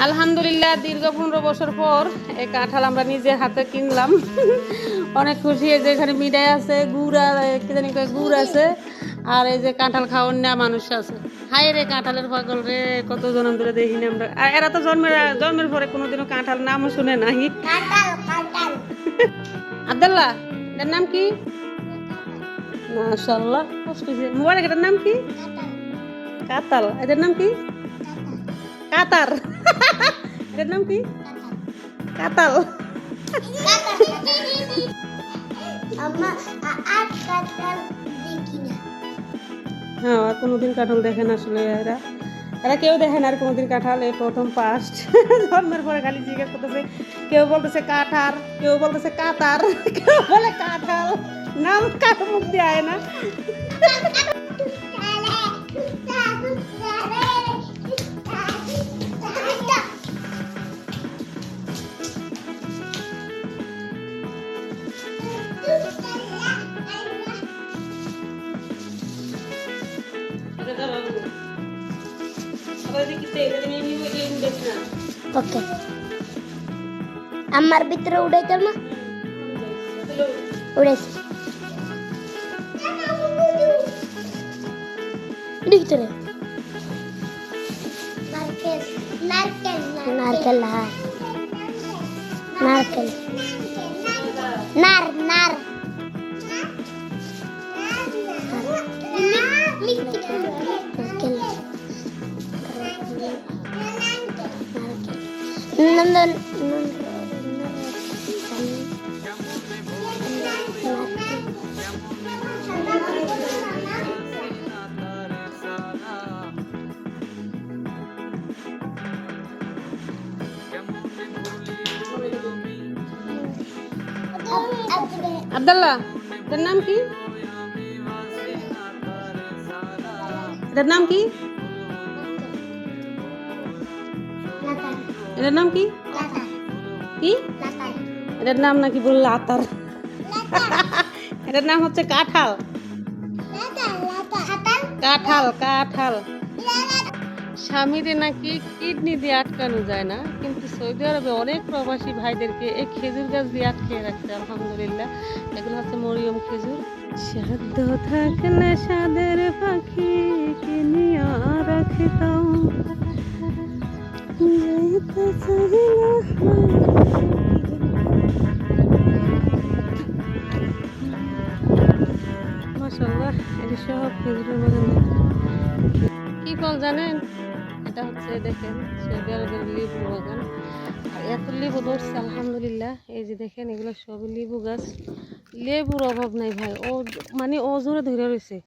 আলহামদুলিল্লাহ দীর্ঘ 15 বছর পর এই কাঁঠাল আমরা নিজের হাতে কিনলাম। অনেক খুশি। এই যে এখানে মিঠাই আছে, গুড় কি জানি গুড় আছে, আর এই যে কাঁঠাল খাওয়ার না মানুষ আছে। হাই রে কাঁঠালের পাগল রে, কত জনম ধরে দেখিনি আমরা। আর এরা তো জন্মের পরে কোনোদিনও কাঁঠাল নামও শুনে নাই। আব্দুল্লাহ, এটার নাম কি? মাশাআল্লাহ, মোবাইল এটার নাম কি? কাতাল। এটার নাম কি? কাতার। এটার নাম কি? কাতাল। হ্যাঁ, আর কোনোদিন কাঁঠাল দেখে না আসলে এরা এরা কেউ দেখে না আর কোনোদিন কাঁঠাল। এই প্রথম ফার্স্ট জন্মের পরে খালি জিজ্ঞেস করতেছে। কেউ বলতেছে কাঁঠাল, কেউ বলতেছে কাতার, কেউ বলে কাঁঠাল। নাম কারো মুখ দিয়ে আয় না। ওকে, আমার ভিতরে উড়াইতাম না, উড়াইছি ভিতরে নারকেল নারকেল নারকেল নারকেল নার নার নন্দন আব্দুল্লাহ, এটার নাম কি? এটার নাম কি? এটার নাম কি? কি? এটার নাম নাকি বললো আতার। এটার নাম হচ্ছে কাঁঠাল। কাঁঠাল কাঁঠাল। স্বামীরে নাকি কিডনি দিয়ে আটকানো যায় না, কিন্তু সৌদি আরবে অনেক প্রবাসী ভাইদেরকে এই খেজুর গাছ দিয়ে আটকে রাখছে। আলহামদুলিল্লাহ, এগুলো হচ্ছে মরিয়ম খেজুর। সাধ্য থাকলে সাদের পাখি কিনিয়া রাখতাম, মাশাআল্লাহ। এটা সব খেজুরের বাগান। কি ফল জানেন? এটা হচ্ছে দেখেন সৌদি আরবের লেবু বাগান। আর এত লেবু ধরছে আলহামদুলিল্লাহ। এই যে দেখেন এগুলো সবই লেবু গাছ। লেবুর অভাব নাই ভাই, ও মানে ও জোরে ধরে রয়েছে।